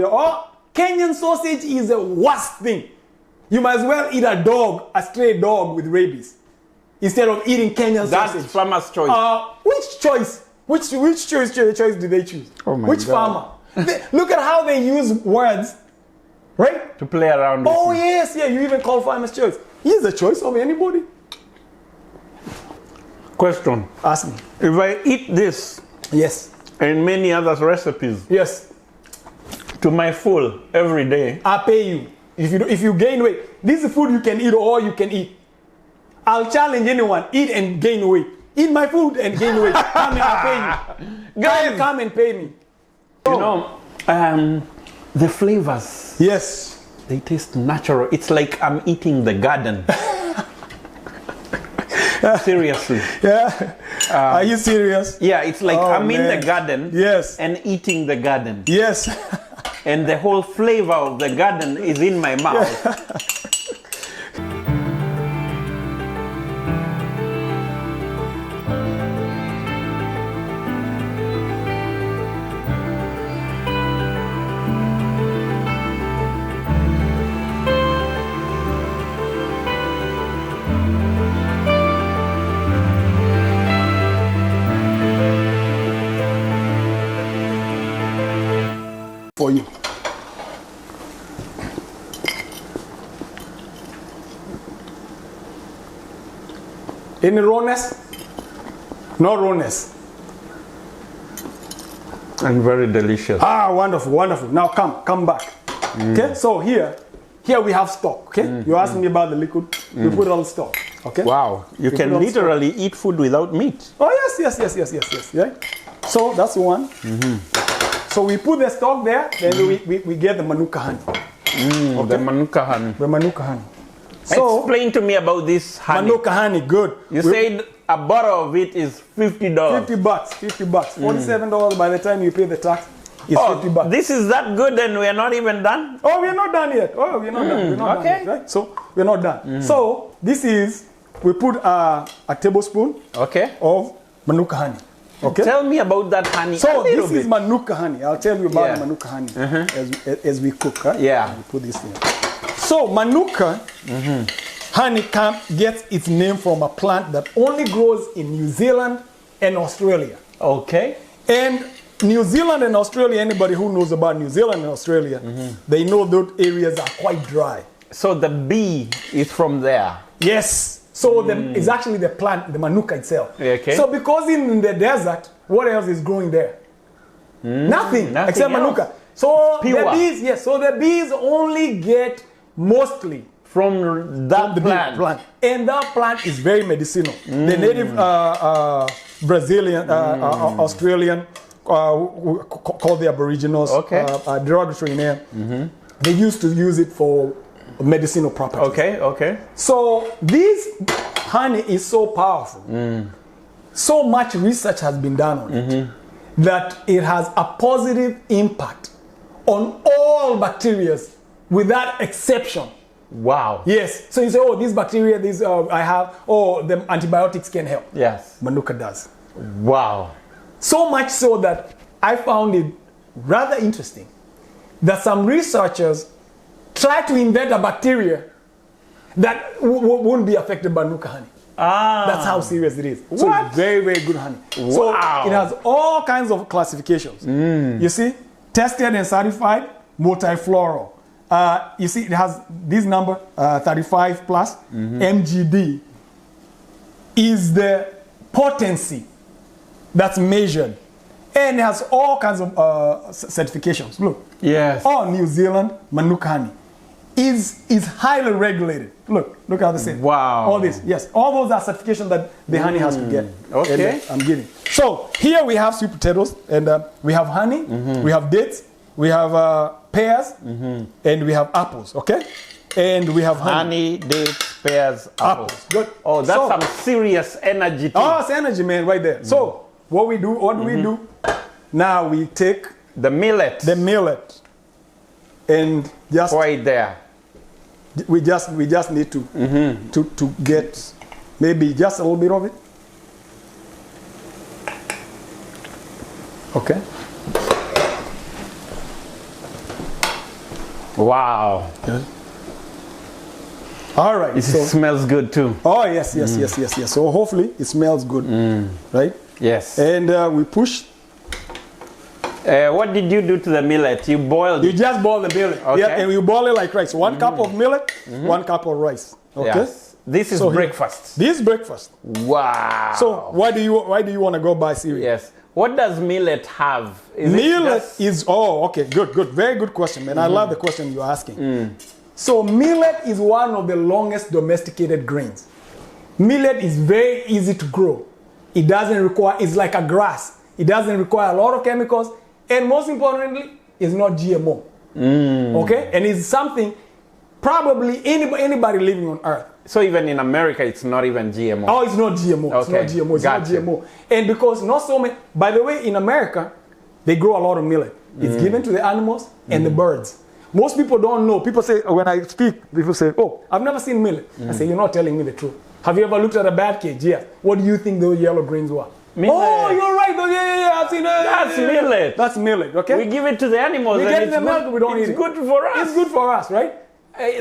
Or Kenyan sausage is the worst thing. You might as well eat a stray dog with rabies, instead of eating Kenyan sausage. That's farmer's choice. Which choice? Which choice do they choose? Oh my Which God. farmer? Look at how they use words, right? To play around with. Oh yes, yeah. You even call farmer's choice. He's the choice of anybody. Question. Ask me. If I eat this Yes. and many other recipes Yes. to my full every day, I'll pay you. If you gain weight, this is food you can eat or you can eat. I'll challenge anyone, eat and gain weight. Eat my food and gain weight. Come and I'll pay you. Guys, come and pay me. you know, the flavors, Yes. they taste natural. It's like I'm eating the garden. Seriously. Yeah. Are you serious? Yeah, it's like I'm in the garden. Yes. And eating the garden. Yes. And the whole flavor of the garden is in my mouth. For you. Any rawness? No rawness. And very delicious. Ah, wonderful, wonderful. Now come back. Okay, so here we have stock. Okay, you asked me about the liquid. We put all stock. Okay. Wow, you can literally eat food without meat. Oh yes. Yeah. So that's one. So we put the stock there. Then we get the manuka honey. Okay. The manuka honey. The manuka honey. So explain to me about this honey. Manuka honey, good. You said a bottle of it is $50. $50. $47 by the time you pay the tax. It's $50. This is that good and we are not even done? Oh, we're not done yet. We're not done okay. yet, right? So we're not done. So this is, we put a tablespoon of manuka honey. Okay. Tell me about that honey. So this is manuka honey. I'll tell you about the manuka honey as we cook. Right? Yeah. We put this in. So manuka honey gets its name from a plant that only grows in New Zealand and Australia. Okay. And New Zealand and Australia, anybody who knows about New Zealand and Australia, they know those areas are quite dry. So the bee is from there. Yes. So it's actually the plant, the manuka itself. Okay. So because in the desert, what else is growing there? Nothing except manuka. So pure. the bees, so the bees only get mostly from that plant. And that plant is very medicinal. The native Brazilian, Australian, called the Aboriginals, derogatory name. They used to use it for medicinal properties. Okay. So this honey is so powerful. So much research has been done on it that it has a positive impact on all bacteria without exception. Wow. Yes. So you say, oh, these bacteria, I have, the antibiotics can help. Yes. Manuka does. Wow. So much so that I found it rather interesting that some researchers try to invent a bacteria that won't be affected by manuka honey. That's how serious it is. So it's very, very good honey. Wow. So it has all kinds of classifications. You see, tested and certified, multifloral. You see, it has this number, 35 plus. MGD is the potency that's measured. And it has all kinds of certifications. Look. Yes. All New Zealand manuka honey is highly regulated. Look how they say. Wow. All this, yes. All those are certifications that the honey has to get. Okay. And, I'm giving. So here we have sweet potatoes, and we have honey, we have dates, we have pears, and we have apples. Okay. And we have honey, dates, pears, apples. Good. Oh, that's some serious energy. Oh, it's energy, man, right there. So what do we do? Now we take the millet, and just right there. We just need to get maybe just a little bit of it. Okay. Wow. All right. It smells good too. Oh, yes. So hopefully it smells good, right? Yes. And we push. What did you do to the millet? You boiled You it? just boil the millet. Okay. Yeah, and you boil it like rice. 1 cup of millet, 1 cup of rice. Okay. Yes. This is So here- breakfast. This is breakfast. Wow. So why do you want to go buy cereal? Yes. What does millet have? Is it Millet just- is okay, good. Very good question, man. I love the question you're asking. So millet is one of the longest domesticated grains. Millet is very easy to grow. It doesn't require, it's like a grass. It doesn't require a lot of chemicals, and most importantly, it's not GMO. Okay? And it's something probably anybody living on earth. So even in America, it's not even GMO. Oh, it's not GMO. It's Okay, not GMO. It's gotcha. not GMO. And because not so many, by the way, in America, they grow a lot of millet. It's given to the animals and the birds. Most people don't know. People say, when I speak, people say, oh, I've never seen millet. I say, you're not telling me the truth. Have you ever looked at a bat cage? Yes. What do you think those yellow grains were? Millet. Oh, you're right. Oh, yeah. I've seen it. That's millet. That's millet, okay? We give it to the animals. We and get it's the milk, good- we don't it's eat it. good for us. It's good for us, right?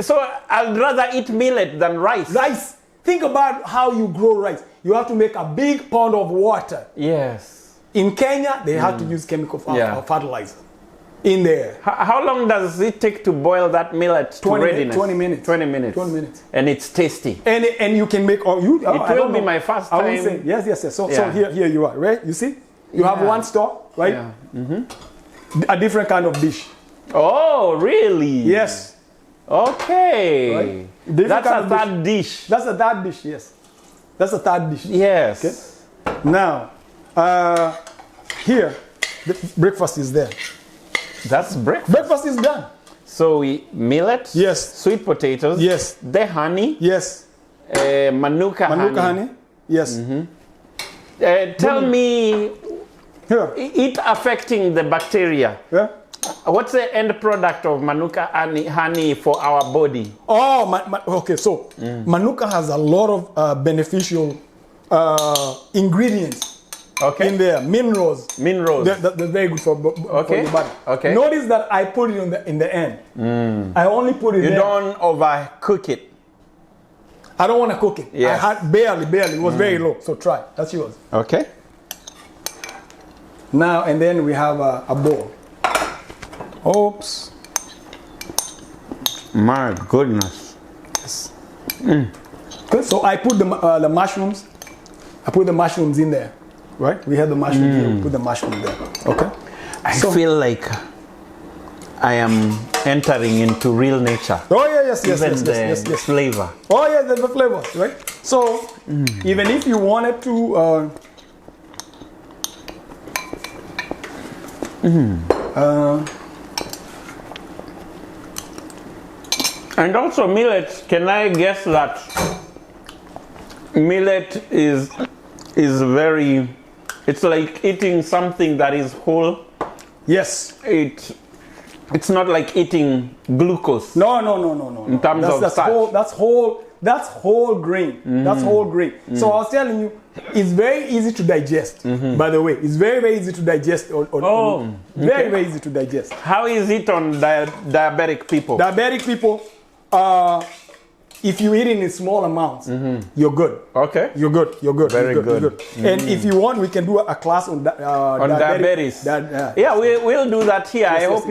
So I'd rather eat millet than rice. Rice. Think about how you grow rice. You have to make a big pond of water. Yes. In Kenya, they have to use chemical fertilizer in there. How long does it take to boil that millet to 20 readiness? 20 minutes. 20 minutes. 20 minutes. And it's tasty. And you can make all you. It will be my first I will time. say yes. So Yeah. here you are, right? You see, you have one store, right? Yeah. A different kind of dish. Oh, really? Yes. Okay. Right? Different That's kind a of third dish. That's a third dish. Yes. That's a third dish. Yes. Okay. Now, here, the breakfast is there. That's breakfast. Breakfast is done. So millet. Yes. Sweet potatoes. Yes. The honey. Yes. Manuka honey. Yes. Tell me, Here. it affecting the bacteria. Yeah. What's the end product of Manuka honey for our body? Oh, okay. So Manuka has a lot of beneficial ingredients in there, minerals. They're very good for your body. Okay. Notice that I put it in the end. I only put it. You there. don't overcook it. I don't want to cook it. Yes. I had barely. It was very low. So try. That's yours. Okay. Now and then we have a bowl. Oops. My goodness. Yes. Good. So I put the mushrooms. I put the mushrooms in there. Right? We have the mushroom here. We put the mushroom there. Okay. I feel like I am entering into real nature. Oh yeah, yes. Even the flavor. Oh yeah, the flavors, right? So even if you wanted to, and also millet. Can I guess that millet is very? It's like eating something that is whole. yes. It's not like eating glucose. No. In terms of starch. That's whole grain. That's whole grain. So I was telling you, it's very easy to digest. By the way, it's very easy to digest. Very easy to digest. How is it on diabetic people? Diabetic people, if you eat it in small amounts, you're good. Okay. You're good. Very You're good. And if you want, we can do a class on diabetes. Yeah, we'll do that here. I hope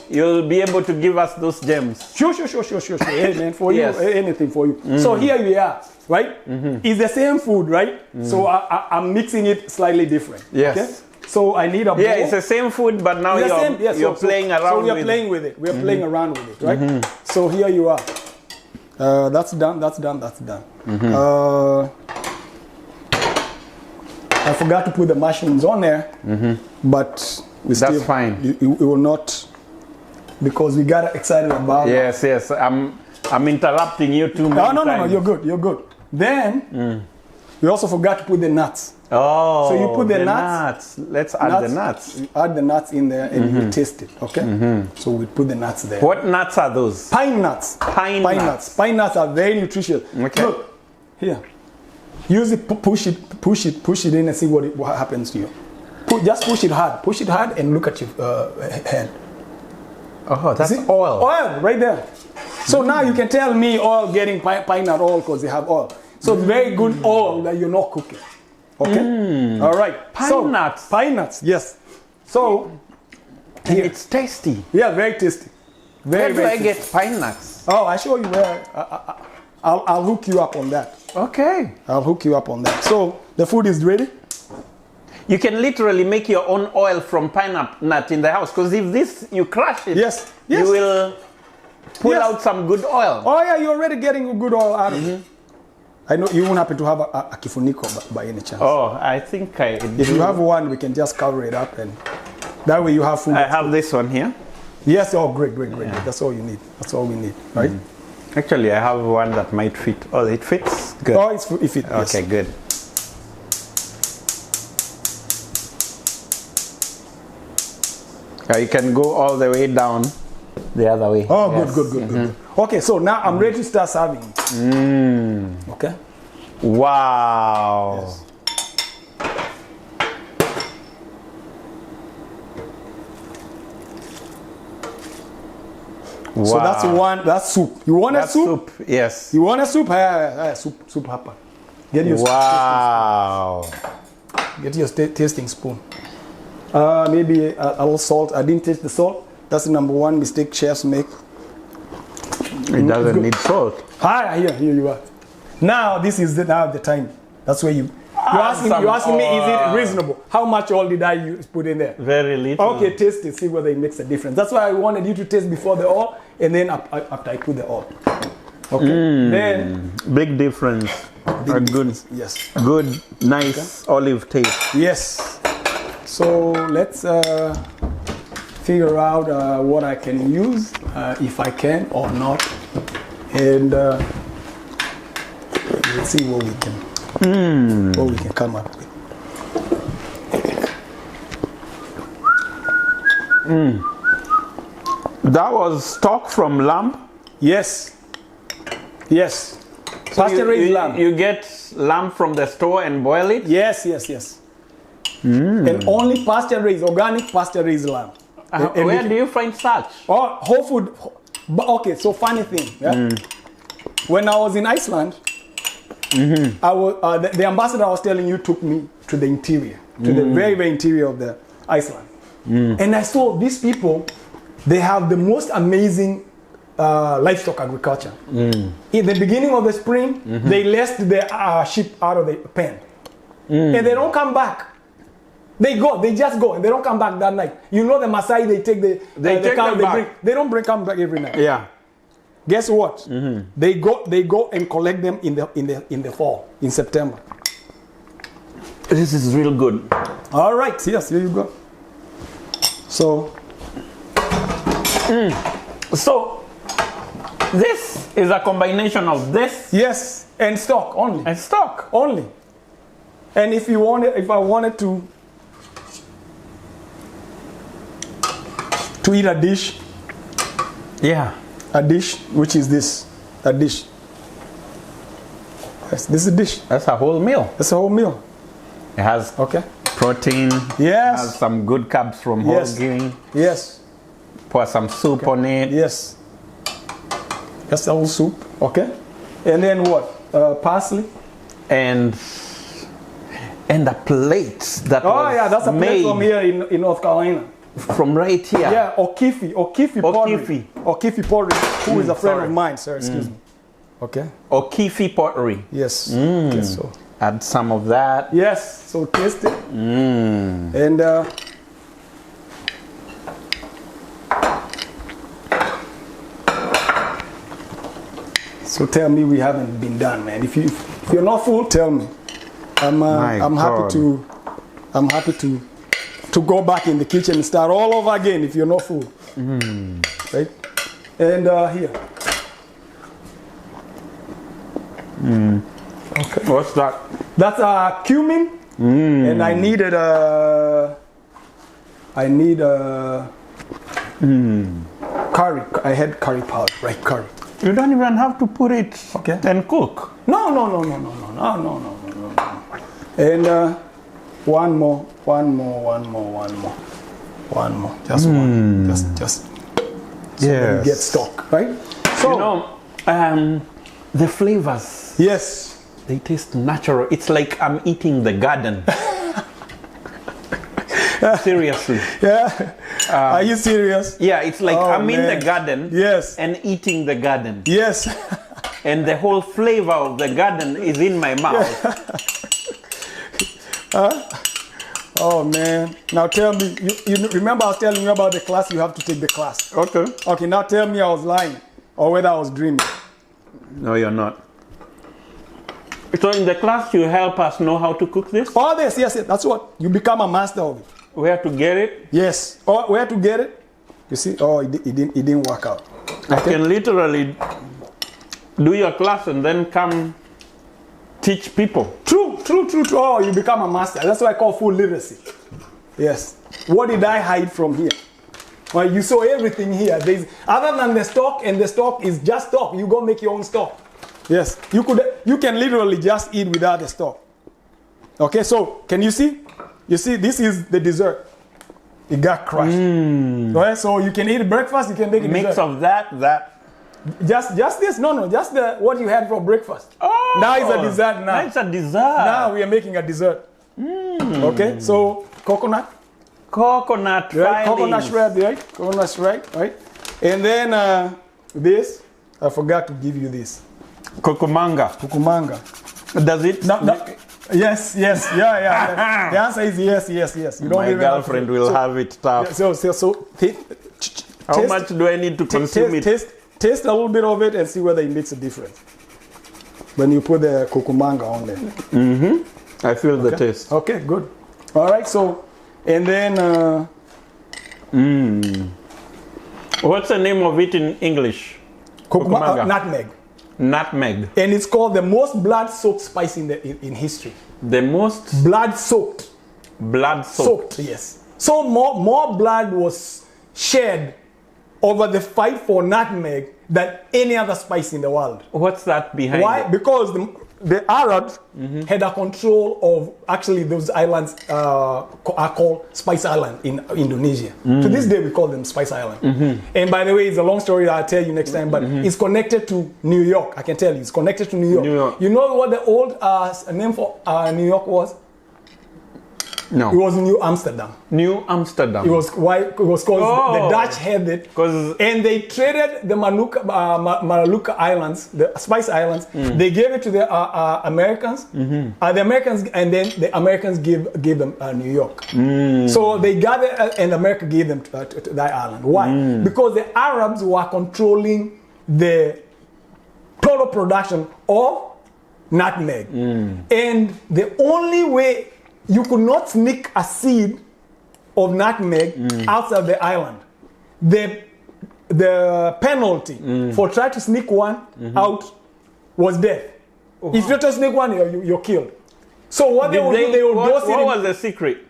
you'll be able to give us those gems. Sure. Hey, man, for Yes. you, anything for you. So here we are, right? It's the same food, right? So I'm mixing it slightly different. Yes. Okay? So I need a bowl. Yeah, it's the same food, but now you're playing around so we are with playing with it. We are playing around with it, right? So here you are. That's done. I forgot to put the mushrooms on there, but That's fine. It will not, because we got excited about it. Yes. I'm interrupting you too much. No. You're good. Then we also forgot to put the nuts. Oh, so you put the nuts. Let's add the nuts. You add the nuts in there and you taste it. Okay. So we put the nuts there. What nuts are those? Pine nuts. Pine nuts. Pine nuts are very nutritious. Okay. Look here. Use it. Push it in and see what happens to you. Just push it hard. Push it hard and look at your hand. Oh, that's oil. Oil, right there. So now you can tell me oil getting pine nut oil because they have oil. So it's very good oil that you're not cooking. Okay? All right. Pine nuts. Pine nuts, yes. So, and it's tasty. Yeah, very tasty. Where do I get pine nuts? Oh, I show you where. I'll hook you up on that. Okay. I'll hook you up on that. So the food is ready. You can literally make your own oil from pine nut in the house, because if this you crush it, yes. you will pull out some good oil. Oh yeah, you're already getting good oil out of it. I know you won't happen to have a kifuniko by any chance. Oh, I think I do. If you have one, we can just cover it up, and that way you have food. I have this one here. Yes. Oh, great. Yeah. That's all you need. That's all we need, right? Actually, I have one that might fit. Oh, it fits. Good. Oh, it fits. Okay, yes. good. You can go all the way down the other way. Oh, yes. Good. Okay, so now I'm ready to start serving. Okay. Wow. Yes. Wow. So that's one. That's soup. You want a soup? Yes. You want a soup? Soup hapa. Get your Get your tasting spoon. Maybe a little salt. I didn't taste the salt. That's the number one mistake chefs make. It doesn't need salt. Here you are. Now this is the time. That's where you asking me, is it reasonable? How much oil did I put in there? Very little. Okay, taste it. See whether it makes a difference. That's why I wanted you to taste before the oil, and then after I put the oil. Okay. Then big difference. Good. Yes. Good, nice olive taste. Yes. So let's figure out what I can use, if I can or not, and let's see what we can come up with. That was stock from lamb? Yes. So Pasture-raised lamb. You get lamb from the store and boil it? Yes. And only pasture-raised, organic pasture-raised lamb. Where do you find such? Oh, Whole Food. Okay, so funny thing. Yeah? When I was in Iceland, I was, the ambassador I was telling you took me to the interior, to the very, very interior of the Iceland. And I saw these people, they have the most amazing livestock agriculture. In the beginning of the spring, they let the sheep out of the pen. And they don't come back. They just go, and they don't come back that night. You know the Maasai, they take the cow, they don't come back every night. Yeah. Guess what? They go and collect them in the fall, in September. This is real good. All right, yes, here you go. So this is a combination of this. Yes, and stock only. And stock only. And if I wanted to eat a dish. Yeah. A dish, which is this. A dish. Yes, this is a dish. That's a whole meal. That's a whole meal. It has protein. Yes. Has some good carbs from whole grain. Yes. Pour some soup on it. Yes. Just a whole soup. Okay. And then what? Parsley. And a plate that that's a plate from here in North Carolina. From right here. Yeah, O'Keefe Pottery, who is a friend of mine, sir, excuse me. Okay. O'Keefe Pottery. Yes. Okay, so add some of that. Yes, so taste it. And so tell me we haven't been done, man. If you're not full, tell me. I'm happy to go back in the kitchen and start all over again if you're not full. Right? And here. Okay. What's that? That's cumin. And I needed curry. I had curry powder, right? Curry. You don't even have to put it and cook. No. And one more. Just one. Just So then you get stock, right? So you know, the flavors. Yes. They taste natural. It's like I'm eating the garden. Seriously. Yeah. Are you serious? Yeah, it's like I'm in the garden. Yes. And eating the garden. Yes. And the whole flavor of the garden is in my mouth. Oh man. Now tell me, you remember I was telling you about the class, you have to take the class. Okay. Okay, now tell me I was lying or whether I was dreaming. No, you're not. So in the class you help us know how to cook this? Oh, yes, that's what. You become a master of it. Where to get it? Yes. Oh, where to get it? You see? Oh, it didn't work out. I can literally do your class and then come teach people. True. Oh, you become a master. That's what I call full literacy. Yes. What did I hide from here? Well, you saw everything here. Other than the stock, and the stock is just stock. You go make your own stock. Yes. You can literally just eat without the stock. Okay, so can you see? You see, this is the dessert. It got crushed. Right? So you can eat breakfast, you can make a mix dessert. of that. Just this? No, just what you had for breakfast. Oh, now it's a dessert. Now it's a dessert. Now we are making a dessert. Okay, so coconut. Coconut right? Coconut shred, right? Coconut shred, right? And then this, I forgot to give you this. Cucamonga. Does it? No. Yes, yeah. The answer is yes. You don't My girlfriend will have it tough. How much do I need to consume it? Taste a little bit of it and see whether it makes a difference when you put the cucamonga on there. I feel the taste. Okay, good. All right, so, and then... What's the name of it in English? Nutmeg. Nutmeg. And it's called the most blood-soaked spice in history. The most? Blood-soaked. Blood-soaked. Yes. So more blood was shed over the fight for nutmeg than any other spice in the world. What's that behind Why? it? Because the Arabs had a control of, actually those islands are called Spice Island in Indonesia. To this day we call them Spice Island. And by the way, it's a long story I'll tell you next time, but it's connected to New York. I can tell you, it's connected to New York. You know what the old name for New York was? No. It was New Amsterdam. New Amsterdam. It was called the Dutch had it, and they traded the Maluka Islands, the Spice Islands. They gave it to the Americans. The Americans, and then the Americans gave them New York. So they got it, and America gave them to that island. Why? Because the Arabs were controlling the total production of nutmeg, and the only way you could not sneak a seed of nutmeg outside the island. The penalty for trying to sneak one out was death. If you try to sneak one, you're killed. So what they would do, they would dose it. What was the secret?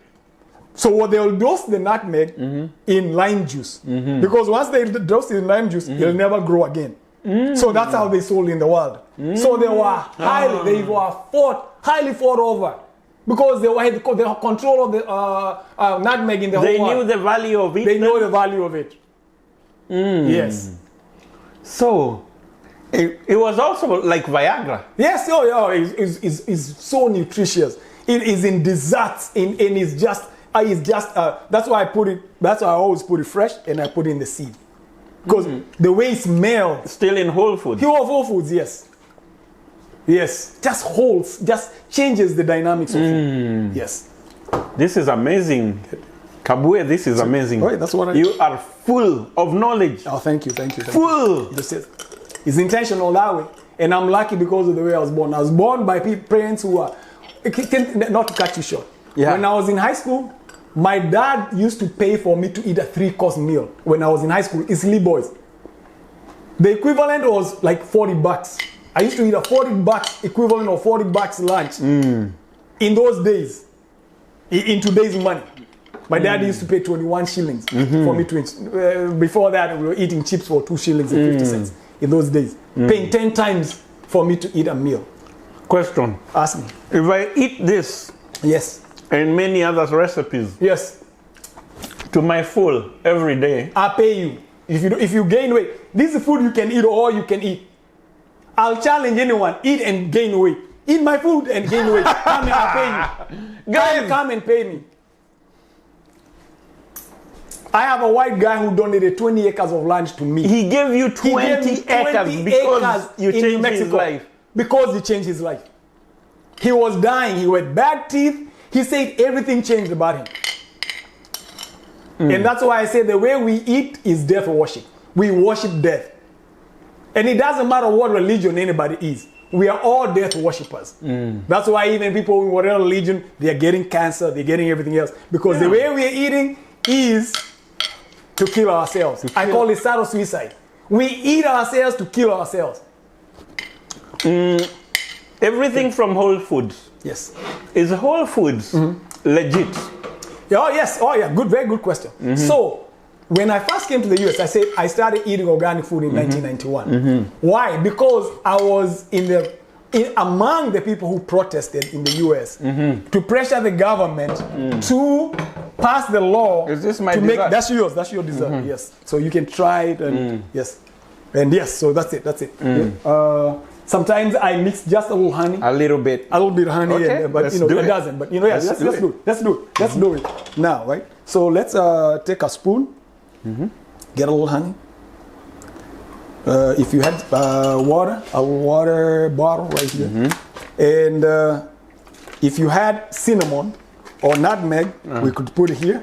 So what they will dose the nutmeg in lime juice, because once they dose it in lime juice, it'll never grow again. So that's how they sold in the world. So they were highly fought over. Because they had control of the nutmeg in the whole world. They knew the value of it. They know the value of it. Yes. So, it was also like Viagra. Yes, it's so nutritious. It is in desserts, and it's just, that's why I put it, that's why I always put it fresh, and I put it in the seed. Because the way it smells. Still in Whole Foods? Pure Whole Foods, yes. Yes, just changes the dynamics of food. Yes. This is amazing. Kabue, this is amazing. Right, that's what you are full of knowledge. Oh, thank you. Full. It's intentional that way. And I'm lucky because of the way I was born. I was born by parents who are, not to cut you short. Yeah. When I was in high school, my dad used to pay for me to eat a 3-course meal. When I was in high school, Isli boys. The equivalent was like $40. I used to eat a $40 equivalent of $40 lunch in those days, in today's money. My dad used to pay 21 shillings for me to eat. Before that, we were eating chips for 2 shillings and 50 cents in those days. Paying 10 times for me to eat a meal. Question. Ask me. If I eat this, yes, and many other recipes, yes, to my full every day, I pay you. If you gain weight, this is food you can eat or all you can eat. I'll challenge anyone, eat and gain weight. Eat my food and gain weight. Come and I'll pay you. Guys, come and pay me. I have a white guy who donated 20 acres of land to me. He gave you 20 acres because you changed his life. Because he changed his life. He was dying. He had bad teeth. He said everything changed about him. And that's why I say the way we eat is death worship. We worship death. And it doesn't matter what religion anybody is. We are all death worshippers. That's why even people in whatever religion, they are getting cancer, they're getting everything else. Because the way we are eating is to kill ourselves. I call it subtle suicide. We eat ourselves to kill ourselves. Everything from Whole Foods. Yes. Is Whole Foods legit? Oh, yes. Oh, yeah. Good. Very good question. So, when I first came to the US, I started eating organic food in 1991. Why? Because I was among the people who protested in the US to pressure the government to pass the law. Is this my to dessert? make that's yours. That's your dessert. Yes. So you can try it and yes. And yes, so that's it. That's it. Sometimes I mix just a little honey. A little bit. A little bit of honey, Okay, but let's you know do it it. doesn't. But you know, yes, let's do it. Let's do it. Let's do it now, right? So let's take a spoon. Get a little honey. If you had water, a water bottle right here. And if you had cinnamon or nutmeg, we could put it here.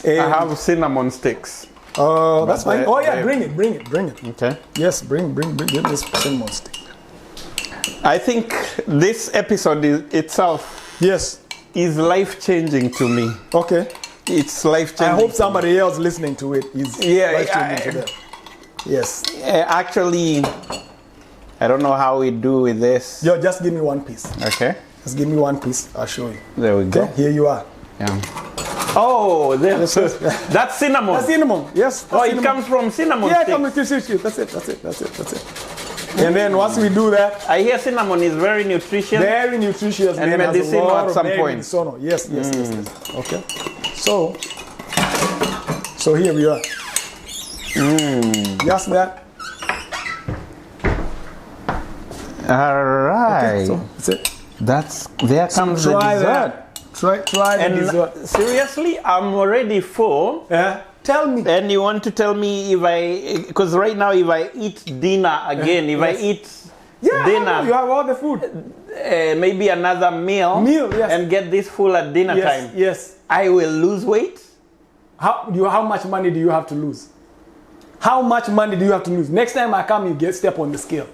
And I have cinnamon sticks. that's fine. Oh yeah, bring it. Okay. Yes, bring this cinnamon stick. I think this episode itself Yes. is life-changing to me. Okay. It's life-changing. I hope somebody else listening to it is life-changing to them. Yes. Actually, I don't know how we do with this. Yo, just give me one piece. Okay. Just give me one piece. I'll show you. There we go. Okay, here you are. Yeah. Oh, that's cinnamon. That's cinnamon. Yes. Oh, it comes from cinnamon Yeah, sticks. come with That's it. And then once we do that, I hear cinnamon is very nutritious. very nutritious And man, has a medicinal lot at of some very point. medicinal. Yes. Okay. So here we are. Just that. All right. Okay, so that's it. There comes the Try dessert. that. Try the And dessert. seriously, I'm already full. Tell me. And you want to tell me because right now if I eat dinner again, if I eat dinner, you have all the food. maybe another meal, yes. and get this full at dinner time, Yes. I will lose weight. How much money do you have to lose? How much money do you have to lose? Next time I come, you step on the scale.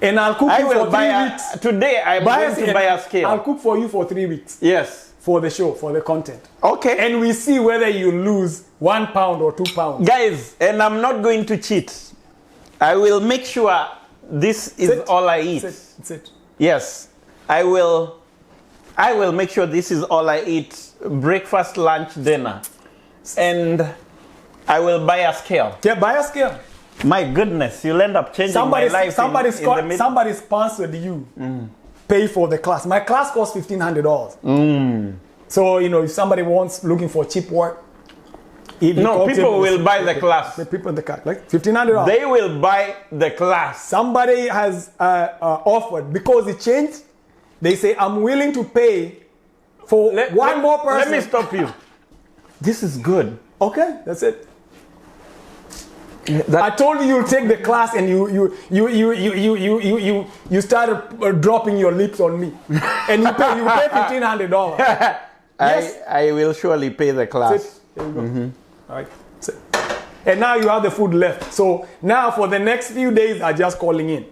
And I'll cook you for 3 weeks. Today I'm going to buy a scale. I'll cook for you for 3 weeks. Yes. For the show, for the content. Okay. And we see whether you lose 1 pound or 2 pounds. Guys, and I'm not going to cheat. I will make sure this is all I eat. That's it. Yes. I will make sure this is all I eat. Breakfast, lunch, dinner. And I will buy a scale. Yeah, buy a scale. My goodness, you'll end up changing my life. Somebody sponsored you. Pay for the class. My class costs $1,500. So, if somebody looking for cheap work, people will buy the class. The people in the class, like $1,500. They will buy the class. Somebody has offered because it changed. They say, I'm willing to pay for one more person. Let me stop you. This is good. Okay, that's it. I told you you'll take the class and you started dropping your lips on me, and you pay $1,500. Yes, I will surely pay the class. There you go. All right. And now you have the food left. So now for the next few days, I'm just calling in.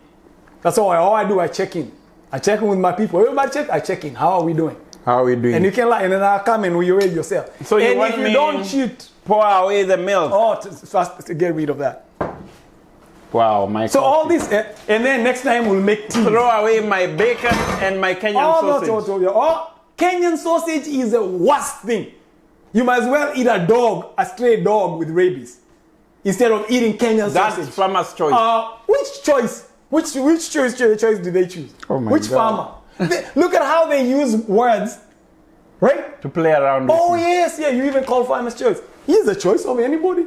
That's all I do. I check in. I check in with my people. Everybody check. I check in. How are we doing? How are we doing? And you can and then I'll come and we rate yourself. So you and want if you me don't cheat, pour away the milk. To get rid of that. Wow, my. So all this, and then next time we'll make tea. Throw away my bacon and my Kenyan sausage. Kenyan sausage is the worst thing. You might as well eat a stray dog with rabies, instead of eating Kenyan sausage. That's farmer's choice. Which choice? Which choice do they choose? Oh my Which God. farmer? Look at how they use words, right? To play around with. Oh yes, you even call farmer's choice. He's the choice of anybody.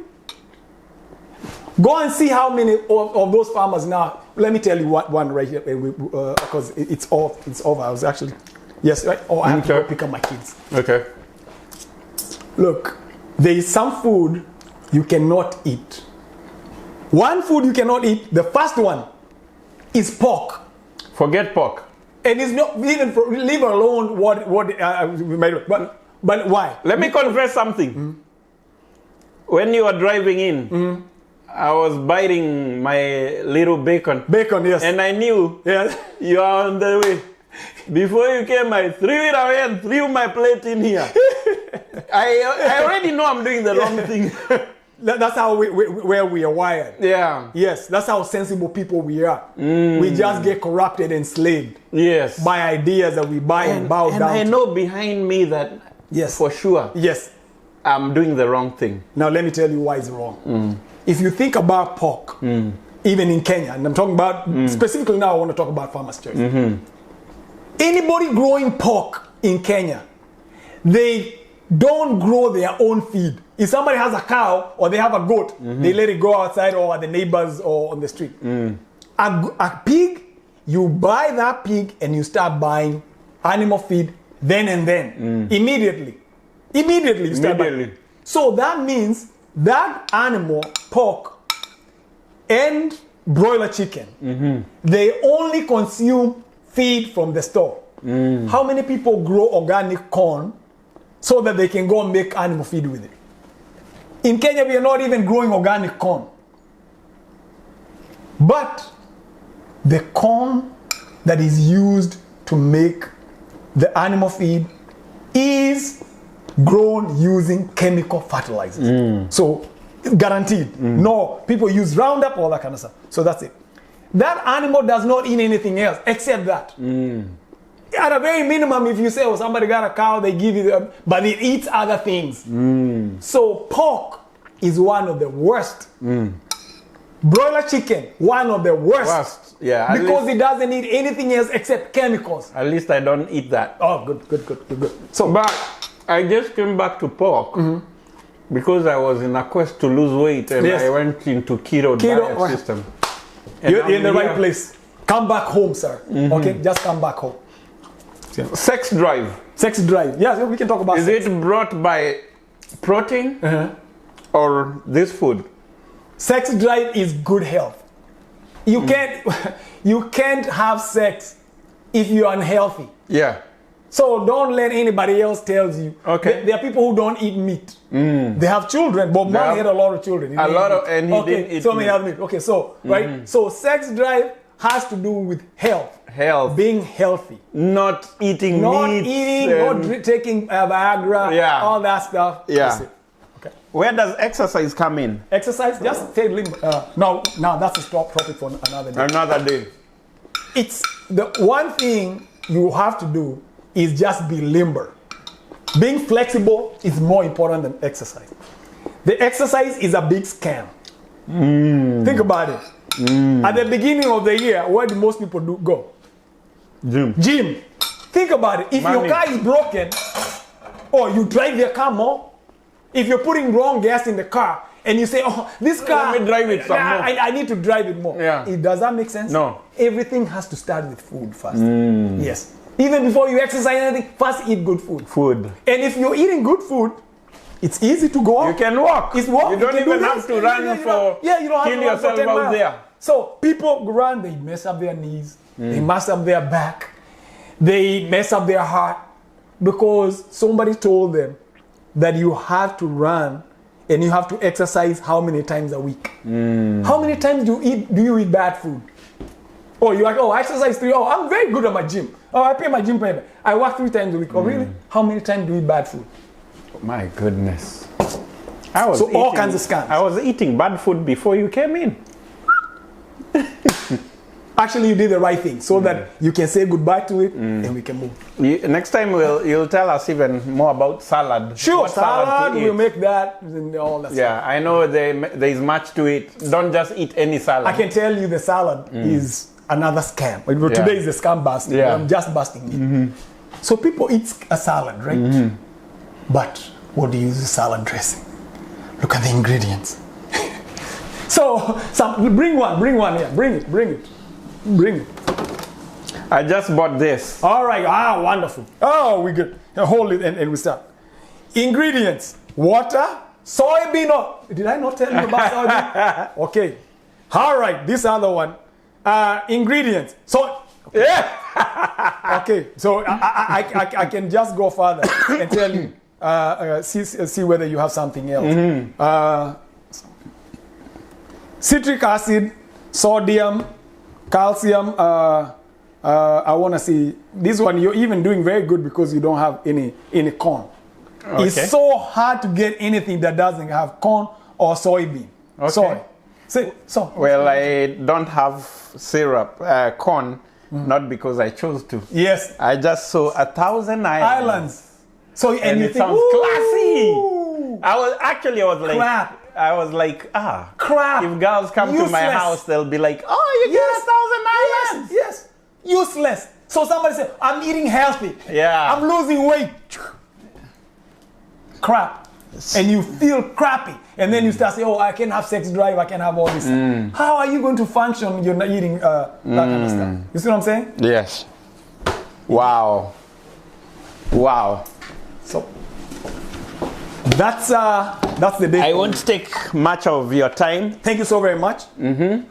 Go and see how many of those farmers now. Let me tell you one right here, because it's over. I was actually, yes, right? Oh, I have to go pick up my kids. Okay. Look, there is some food you cannot eat. One food you cannot eat, the first one is pork. Forget pork. And it's not even leave alone but why? Let me confess something. Mm-hmm. When you were driving in, Mm-hmm. I was biting my little bacon. Bacon, yes. And I knew you are on the way. Before you came, I threw it away and threw my plate in here. I already know I'm doing the wrong thing. That's how where we are wired. Yeah. Yes, that's how sensible people we are. We just get corrupted and enslaved. Yes. By ideas that we buy and bow down. And I know behind me that, yes, for sure, yes, I'm doing the wrong thing. Now let me tell you why it's wrong. If you think about pork, even in Kenya, and I'm talking about specifically now, I want to talk about farmers' choice. Anybody growing pork in Kenya, they don't grow their own feed. If somebody has a cow or they have a goat, they let it go outside or at the neighbors or on the street. A pig, you buy that pig and you start buying animal feed then and then. Immediately you start buying. So that means that animal, pork and broiler chicken, they only consume feed from the store. How many people grow organic corn so that they can go and make animal feed with it? In Kenya, we are not even growing organic corn. But the corn that is used to make the animal feed is grown using chemical fertilizers. So, guaranteed. No, people use Roundup, all that kind of stuff. So that's it. That animal does not eat anything else except that. At a very minimum, if you say, oh, somebody got a cow, they give you but it eats other things. So pork is one of the worst. Broiler chicken, one of the worst. Yeah, because it doesn't eat anything else except chemicals. At least I don't eat that. Oh, good. So, but I just came back to pork because I was in a quest to lose weight and I went into keto diet system. And you're in the right place. Come back home, sir. Okay, just come back home. Sex drive. Sex drive. Yes, we can talk about Is sex. it brought by protein or this food? Sex drive is good health. You can't have sex if you're unhealthy. Yeah. So don't let anybody else tell you. Okay. There are people who don't eat meat. They have children. Bob Marley had a lot of children. And he didn't eat so meat. He have meat. Okay, so right. So sex drive has to do with health. Being healthy. Not eating not meat. Not taking Viagra. All that stuff. Yeah. Okay. Where does exercise come in? Exercise, just take now that's a topic for another day. Another day. It's the one thing you have to do is just be limber. Being flexible is more important than exercise. The exercise is a big scam. Think about it. At the beginning of the year, where do most people go? Gym. Think about it. If your car is broken, or you drive your car more, if you're putting wrong gas in the car, and you say, oh, this car, let me drive it some more. I need to drive it more. Yeah. Does that make sense? No. Everything has to start with food first. Yes. Even before you exercise anything, first eat good food. And if you're eating good food, it's easy to go out. You can walk. It's walk. You don't even have to run for kill yourself out there. So people run, they mess up their knees, they mess up their back, they mess up their heart because somebody told them that you have to run and you have to exercise how many times a week. How many times do you eat bad food? Oh, you're like, oh, I exercise 3. Oh, I'm very good at my gym. Oh, I pay my gym payment. I work 3 times a week. Oh, really? How many times do you eat bad food? My goodness. All kinds of scams. I was eating bad food before you came in. Actually, you did the right thing so that you can say goodbye to it and we can move. Next time you'll tell us even more about salad. Sure, salad we'll make that and all that stuff. I know there is much to it. Don't just eat any salad. I can tell you the salad is another scam. Today is the scam busting. Yeah. I'm just busting it. So people eat a salad, right? But what do you use the salad dressing? Look at the ingredients. So bring one here. Bring it. I just bought this. All right. Wonderful. Oh, we good. Hold it and we start. Ingredients: water, soybean oil. Did I not tell you about soybean? Okay. All right. This other one. Ingredients. So. Yeah. Okay. So I can just go further and tell you. See whether you have something else. Citric acid, sodium, calcium. I want to see this one. You're even doing very good because you don't have any corn. Okay. It's so hard to get anything that doesn't have corn or soybean. Okay. So. Well, I don't have syrup, corn, not because I chose to. Yes. I just saw 1,000 islands. So and it sounds classy. I was like, crap. I was like, crap. If girls come to my house, they'll be like, oh, you get 1,000 islands. Yes. Useless. So somebody said, I'm eating healthy. Yeah. I'm losing weight. Crap. And you feel crappy. And then you start saying, I can have sex drive, I can have all this. How are you going to function when you're not eating that kind of stuff? You see what I'm saying? Yes. Wow. So that's the day. I won't take much of your time. Thank you so very much. And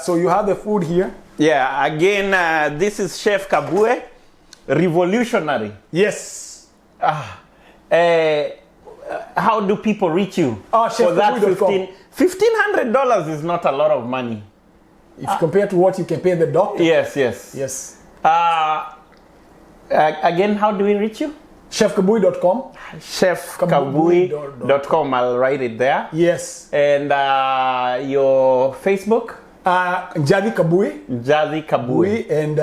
so you have the food here. Yeah, again, this is Chef Kabue, revolutionary. Yes. How do people reach you? For that $1,500 is not a lot of money. If compared to what you can pay the doctor. Yes. Again, how do we reach you? ChefKabui.com. ChefKabui.com. I'll write it there. Yes. And your Facebook? Jadi Kabui. And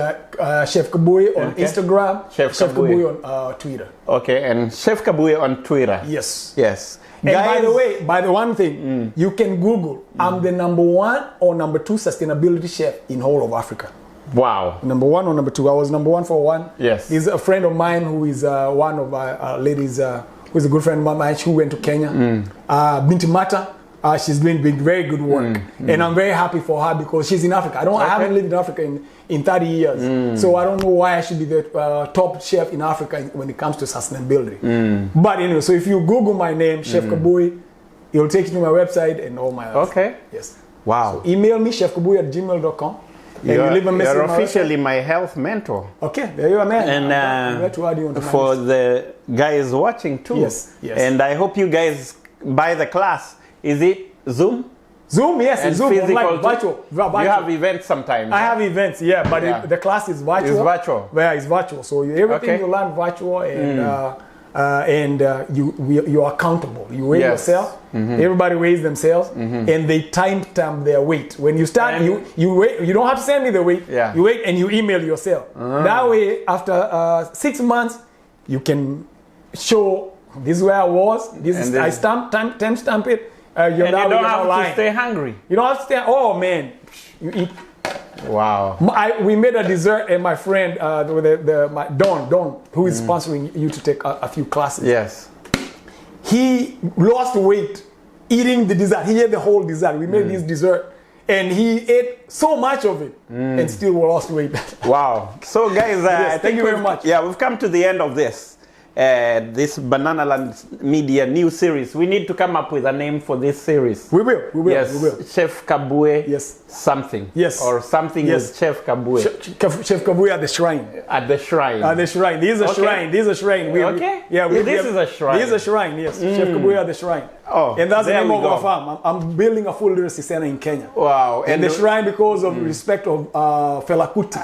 Chef Kabui on Instagram. Chef Kabui on Twitter. Okay, and Chef Kabui on Twitter. Yes. And guys, by the one thing, you can Google, I'm the number 1 or number 2 sustainability chef in whole of Africa. Wow. Number 1 or number 2. I was number 1 for 1. Yes. There's a friend of mine who is one of our ladies, who is a good friend of mine, who went to Kenya. Binti Mata. She's doing very good work. And I'm very happy for her because she's in Africa. I haven't lived in Africa in 30 years. So I don't know why I should be the top chef in Africa when it comes to sustainability. But anyway, so if you Google my name, Chef Kabui, it'll take you to my website and all my other stuff. Yes. Wow. So email me, chefkabui@gmail.com. You're officially my health mentor. Okay, there you are, man. And for the guys watching too. Yes. And I hope you guys buy the class. Is it Zoom? Zoom, yes. And Zoom, physical online, virtual. You have events sometimes. I have events, but the class is virtual. It's virtual. Yeah, it's virtual. So everything you learn virtual, and you are accountable. You weigh yourself. Everybody weighs themselves, and they time their weight. When you start, you weigh. You don't have to send me the weight. Yeah. You weigh and you email yourself. That way, after 6 months, you can show this is where I was. I stamp it. And you don't have to stay hungry. You don't have to stay. Oh man, you eat. Wow. We made a dessert, and my friend, my Don, who is sponsoring you to take a few classes. Yes. He lost weight eating the dessert. He ate the whole dessert. We made this dessert, and he ate so much of it, and still lost weight. Wow. So guys, thank you very much. Yeah, we've come to the end of this. This Banana Land Media new series. We need to come up with a name for this series. We will. Yes. Chef Kabue. Yes. Something. Yes. Or something with Chef Kabue. Chef Kabue at the shrine. At the shrine. This is a shrine. This is a shrine. This is a shrine. This is a shrine. Yes. Chef Kabue at the shrine. Oh, and that's the name of our farm. I'm building a full literacy center in Kenya. Wow. And the shrine because of respect of Fela Kuti.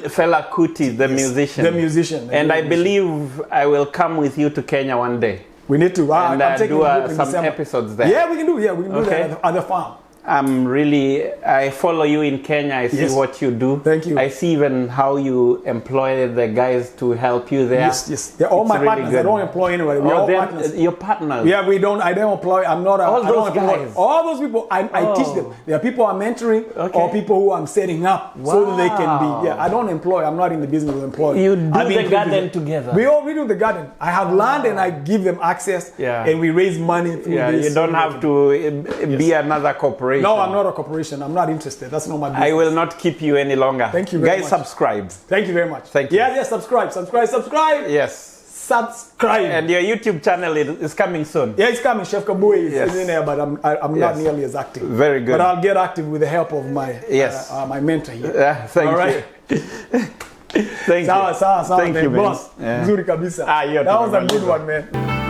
Fela Kuti, the musician. The musician. And I believe I will come with you to Kenya one day. We need to. I'm do some episodes there. Yeah, we can do. Yeah, we can do that at the farm. I follow you in Kenya. I see what you do. Thank you. I see even how you employ the guys to help you there. Yes. They're all my partners. Good. I don't employ anybody. We're all partners. Your partners? Yeah, I don't employ. I'm not all those guys. All those people, I teach them. There are people I'm mentoring or people who I'm setting up so that they can be. Yeah, I don't employ. I'm not in the business of employing. You do the garden together. We do the garden. I have land and I give them access and we raise money through this. You don't have to be another corporation. corporation. No, I'm not a corporation. I'm not interested. That's not my business. I will not keep you any longer. Thank you very Guys, much. subscribe. Thank you very much. Thank you. Yes, subscribe. Yes. Subscribe. And your YouTube channel is coming soon. Yeah, it's coming. Chef Kabui is Yes. in there, but I'm not Yes. nearly as active. Very good. But I'll get active with the help of my my mentor here. Thank All you. right. Thank Sawa, you. sawa, Thank man. you, man. Boss, Yeah. nzuri kabisa. Hiyo That was a tumemaliza. good one, man.